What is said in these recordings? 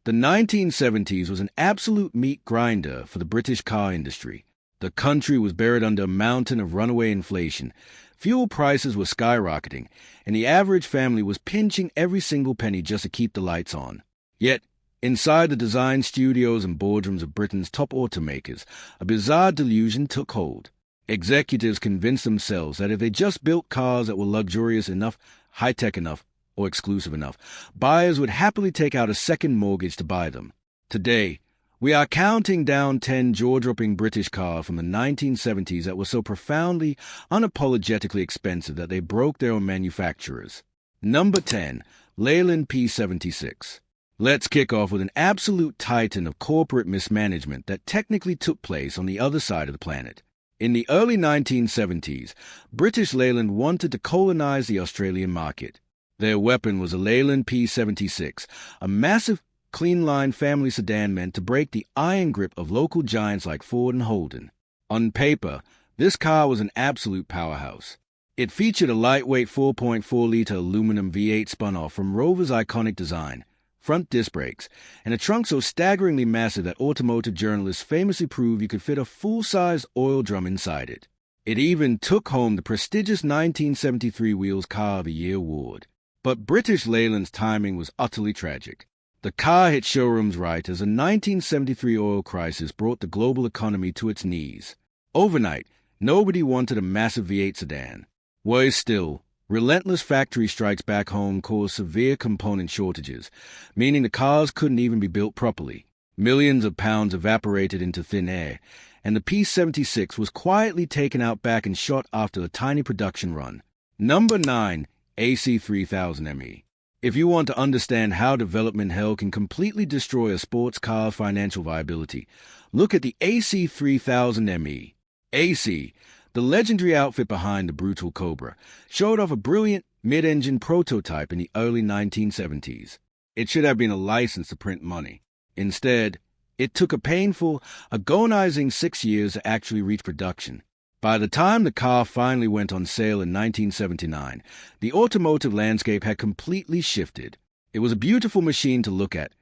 The 1970s was an absolute meat grinder for the British car industry. The country was buried under a mountain of runaway inflation. Fuel prices were skyrocketing, and the average family was pinching every single penny just to keep the lights on. Yet, inside the design studios and boardrooms of Britain's top automakers, a bizarre delusion took hold. Executives convinced themselves that if they just built cars that were luxurious enough, high-tech enough, or exclusive enough, buyers would happily take out a second mortgage to buy them. Today, we are counting down 10 jaw-dropping British cars from the 1970s that were so profoundly, unapologetically expensive that they broke their own manufacturers. Number 10. Leyland P76. Let's kick off with an absolute titan of corporate mismanagement that technically took place on the other side of the planet. In the early 1970s, British Leyland wanted to colonize the Australian market. Their weapon was a Leyland P76, a massive, clean-line family sedan meant to break the iron grip of local giants like Ford and Holden. On paper, this car was an absolute powerhouse. It featured a lightweight 4.4-liter aluminum V8 spun-off from Rover's iconic design, front disc brakes, and a trunk so staggeringly massive that automotive journalists famously proved you could fit a full-size oil drum inside it. It even took home the prestigious 1973 Wheels Car of the Year award. But British Leyland's timing was utterly tragic. The car hit showrooms right as a 1973 oil crisis brought the global economy to its knees. Overnight, nobody wanted a massive V8 sedan. Worse still, relentless factory strikes back home caused severe component shortages, meaning the cars couldn't even be built properly. Millions of pounds evaporated into thin air, and the P76 was quietly taken out back and shot after a tiny production run. Number 9. AC3000ME. If you want to understand how development hell can completely destroy a sports car's financial viability, look at the AC3000ME. AC, the legendary outfit behind the brutal Cobra, showed off a brilliant mid-engine prototype in the early 1970s. It should have been a license to print money. Instead, it took a painful, agonizing 6 years to actually reach production. By the time the car finally went on sale in 1979, the automotive landscape had completely shifted. It was a beautiful machine to look at,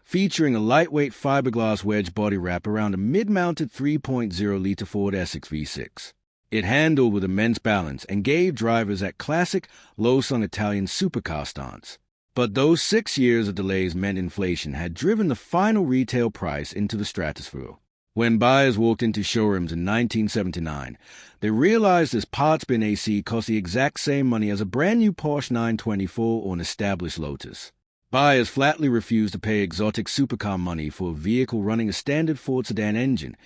featuring a lightweight fiberglass wedge body wrap around a mid-mounted 3.0-liter Ford Essex V6. It handled with immense balance and gave drivers that classic, low-slung Italian supercar stance. But those 6 years of delays meant inflation had driven the final retail price into the stratosphere. When buyers walked into showrooms in 1979, they realized this parts bin AC cost the exact same money as a brand-new Porsche 924 or an established Lotus. Buyers flatly refused to pay exotic supercar money for a vehicle running a standard Ford sedan engine,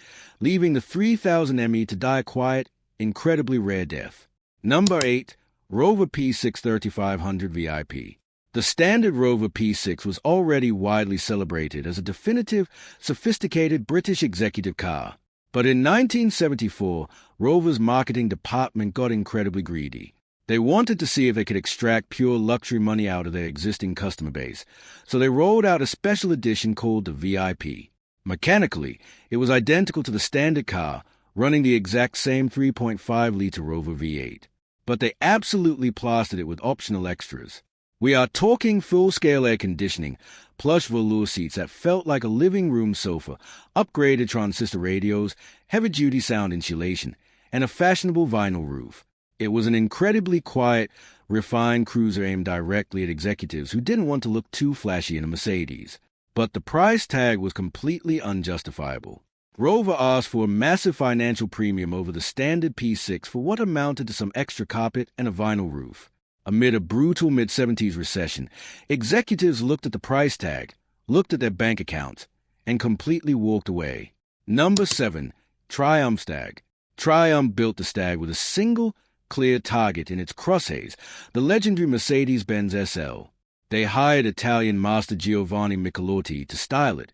leaving the 3000ME to die a quiet, incredibly rare death. Number 8. Rover P6 3500 VIP. The standard Rover P6 was already widely celebrated as a definitive, sophisticated British executive car. But in 1974, Rover's marketing department got incredibly greedy. They wanted to see if they could extract pure luxury money out of their existing customer base, so they rolled out a special edition called the VIP. Mechanically, it was identical to the standard car, running the exact same 3.5-liter Rover V8. But they absolutely plastered it with optional extras. We are talking full-scale air conditioning, plush velour seats that felt like a living room sofa, upgraded transistor radios, heavy-duty sound insulation, and a fashionable vinyl roof. It was an incredibly quiet, refined cruiser aimed directly at executives who didn't want to look too flashy in a Mercedes. But the price tag was completely unjustifiable. Rover asked for a massive financial premium over the standard P6 for what amounted to some extra carpet and a vinyl roof. Amid a brutal mid-70s recession, executives looked at the price tag, looked at their bank accounts, and completely walked away. Number 7. Triumph Stag. Triumph built the Stag with a single, clear target in its crosshairs, the legendary Mercedes-Benz SL. They hired Italian master Giovanni Michelotti to style it,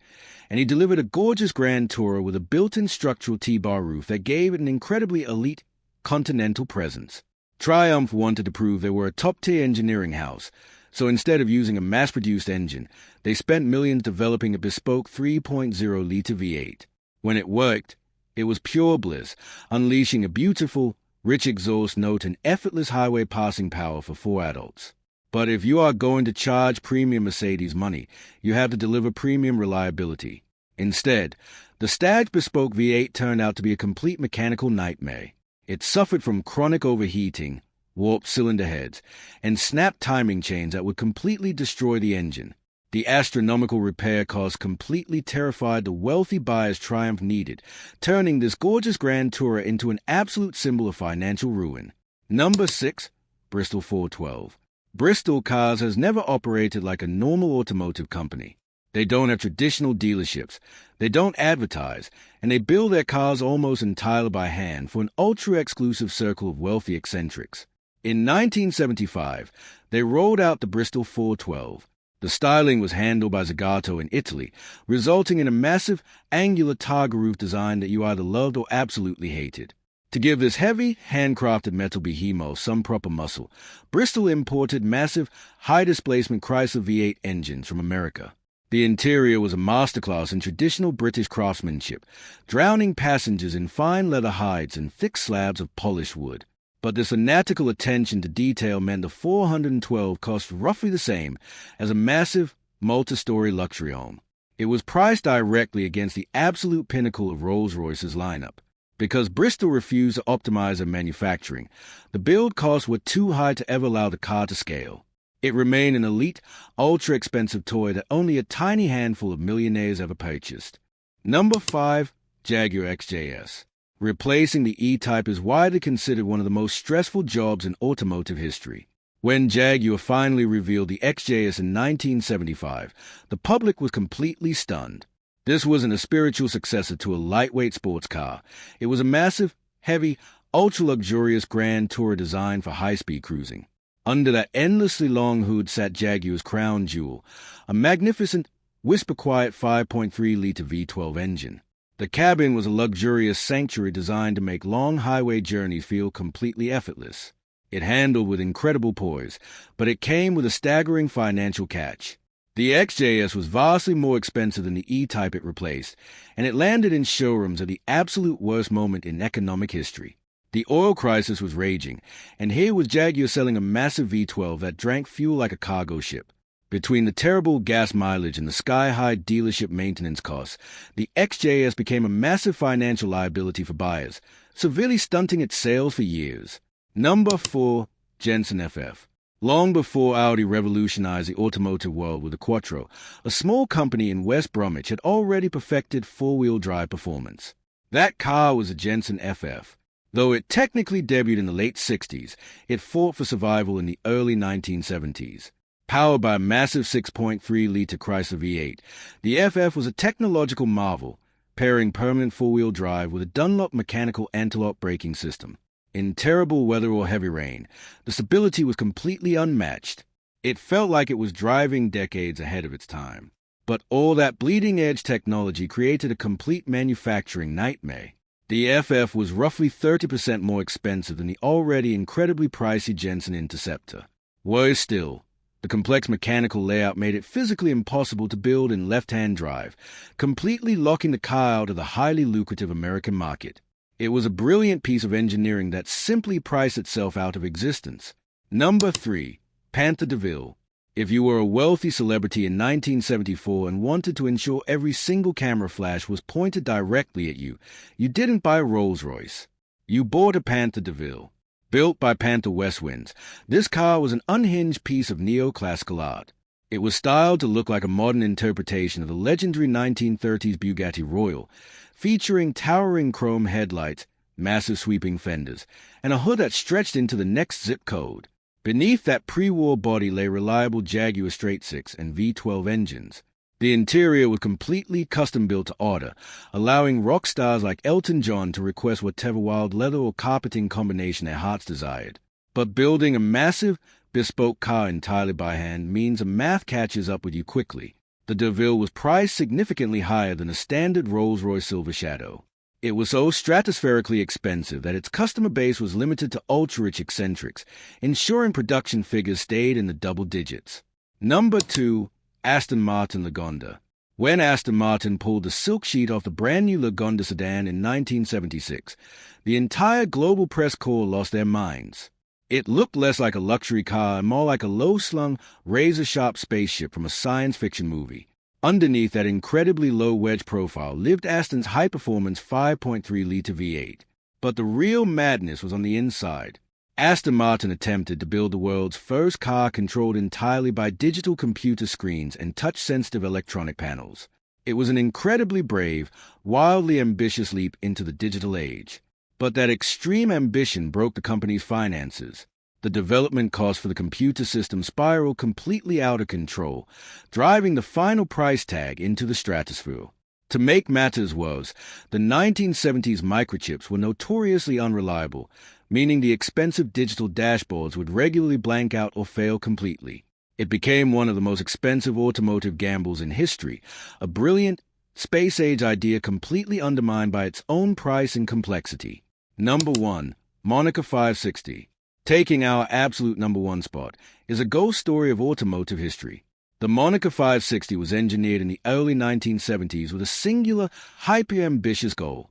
and he delivered a gorgeous Grand Tourer with a built-in structural T-bar roof that gave it an incredibly elite, continental presence. Triumph wanted to prove they were a top-tier engineering house, so instead of using a mass-produced engine, they spent millions developing a bespoke 3.0-liter V8. When it worked, it was pure bliss, unleashing a beautiful, rich exhaust note and effortless highway passing power for 4 adults. But if you are going to charge premium Mercedes money, you have to deliver premium reliability. Instead, the Stag Bespoke V8 turned out to be a complete mechanical nightmare. It suffered from chronic overheating, warped cylinder heads, and snapped timing chains that would completely destroy the engine. The astronomical repair costs completely terrified the wealthy buyer's Triumph needed, turning this gorgeous Grand Tourer into an absolute symbol of financial ruin. Number 6. Bristol 412. Bristol Cars has never operated like a normal automotive company. They don't have traditional dealerships, they don't advertise, and they build their cars almost entirely by hand for an ultra-exclusive circle of wealthy eccentrics. In 1975, they rolled out the Bristol 412. The styling was handled by Zagato in Italy, resulting in a massive, angular targa roof design that you either loved or absolutely hated. To give this heavy, handcrafted metal behemoth some proper muscle, Bristol imported massive, high-displacement Chrysler V8 engines from America. The interior was a masterclass in traditional British craftsmanship, drowning passengers in fine leather hides and thick slabs of polished wood. But this fanatical attention to detail meant the 412 cost roughly the same as a massive, multi-story luxury home. It was priced directly against the absolute pinnacle of Rolls-Royce's lineup. Because Bristol refused to optimize their manufacturing, the build costs were too high to ever allow the car to scale. It remained an elite, ultra-expensive toy that only a tiny handful of millionaires ever purchased. Number 5. Jaguar XJS. Replacing the E-Type is widely considered one of the most stressful jobs in automotive history. When Jaguar finally revealed the XJS in 1975, the public was completely stunned. This wasn't a spiritual successor to a lightweight sports car. It was a massive, heavy, ultra-luxurious Grand Tourer designed for high-speed cruising. Under that endlessly long hood sat Jaguar's crown jewel, a magnificent, whisper-quiet 5.3-liter V12 engine. The cabin was a luxurious sanctuary designed to make long highway journeys feel completely effortless. It handled with incredible poise, but it came with a staggering financial catch. The XJS was vastly more expensive than the E-Type it replaced, and it landed in showrooms at the absolute worst moment in economic history. The oil crisis was raging, and here was Jaguar selling a massive V12 that drank fuel like a cargo ship. Between the terrible gas mileage and the sky-high dealership maintenance costs, the XJS became a massive financial liability for buyers, severely stunting its sales for years. Number 4. Jensen FF. Long before Audi revolutionized the automotive world with the Quattro, a small company in West Bromwich had already perfected four-wheel drive performance. That car was a Jensen FF. Though it technically debuted in the late 60s, it fought for survival in the early 1970s. Powered by a massive 6.3-liter Chrysler V8, the FF was a technological marvel, pairing permanent four-wheel drive with a Dunlop mechanical anti-lock braking system. In terrible weather or heavy rain, the stability was completely unmatched. It felt like it was driving decades ahead of its time. But all that bleeding-edge technology created a complete manufacturing nightmare. The FF was roughly 30% more expensive than the already incredibly pricey Jensen Interceptor. Worse still, the complex mechanical layout made it physically impossible to build in left-hand drive, completely locking the car out of the highly lucrative American market. It was a brilliant piece of engineering that simply priced itself out of existence. Number 3. Panther DeVille. If you were a wealthy celebrity in 1974 and wanted to ensure every single camera flash was pointed directly at you, you didn't buy a Rolls-Royce. You bought a Panther DeVille. Built by Panther Westwinds, this car was an unhinged piece of neoclassical art. It was styled to look like a modern interpretation of the legendary 1930s Bugatti Royal, featuring towering chrome headlights, massive sweeping fenders, and a hood that stretched into the next zip code. Beneath that pre-war body lay reliable Jaguar straight-six and V12 engines. The interior was completely custom-built to order, allowing rock stars like Elton John to request whatever wild leather or carpeting combination their hearts desired. But building a massive, bespoke car entirely by hand means the math catches up with you quickly. The DeVille was priced significantly higher than a standard Rolls-Royce Silver Shadow. It was so stratospherically expensive that its customer base was limited to ultra-rich eccentrics, ensuring production figures stayed in the double digits. Number 2. Aston Martin Lagonda. When Aston Martin pulled the silk sheet off the brand-new Lagonda sedan in 1976, the entire global press corps lost their minds. It looked less like a luxury car and more like a low-slung, razor-sharp spaceship from a science fiction movie. Underneath that incredibly low wedge profile lived Aston's high-performance 5.3-liter V8. But the real madness was on the inside. Aston Martin attempted to build the world's first car controlled entirely by digital computer screens and touch-sensitive electronic panels. It was an incredibly brave, wildly ambitious leap into the digital age. But that extreme ambition broke the company's finances. The development costs for the computer system spiraled completely out of control, driving the final price tag into the stratosphere. To make matters worse, the 1970s microchips were notoriously unreliable, meaning the expensive digital dashboards would regularly blank out or fail completely. It became one of the most expensive automotive gambles in history, a brilliant, space-age idea completely undermined by its own price and complexity. Number 1. Monica 560. Taking our absolute number 1 spot is a ghost story of automotive history. The Monica 560 was engineered in the early 1970s with a singular, hyper-ambitious goal: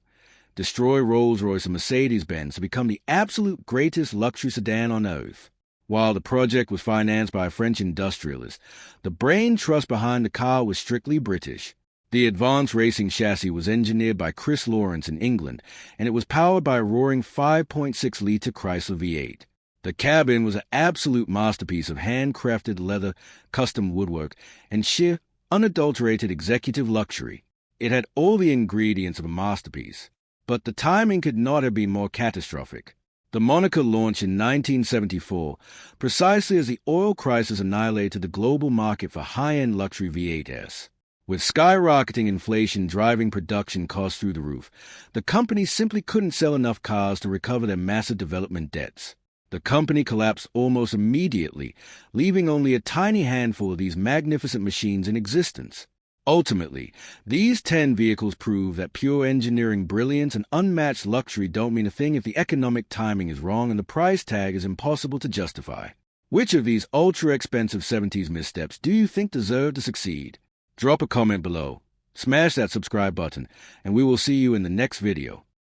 destroy Rolls-Royce and Mercedes-Benz to become the absolute greatest luxury sedan on Earth. While the project was financed by a French industrialist, the brain trust behind the car was strictly British. The advanced racing chassis was engineered by Chris Lawrence in England, and it was powered by a roaring 5.6-liter Chrysler V8. The cabin was an absolute masterpiece of handcrafted leather, custom woodwork, and sheer, unadulterated executive luxury. It had all the ingredients of a masterpiece. But the timing could not have been more catastrophic. The Monica launched in 1974, precisely as the oil crisis annihilated the global market for high-end luxury V8s. With skyrocketing inflation driving production costs through the roof, the company simply couldn't sell enough cars to recover their massive development debts. The company collapsed almost immediately, leaving only a tiny handful of these magnificent machines in existence. Ultimately, these 10 vehicles prove that pure engineering brilliance and unmatched luxury don't mean a thing if the economic timing is wrong and the price tag is impossible to justify. Which of these ultra-expensive 70s missteps do you think deserve to succeed? Drop a comment below, smash that subscribe button, and we will see you in the next video.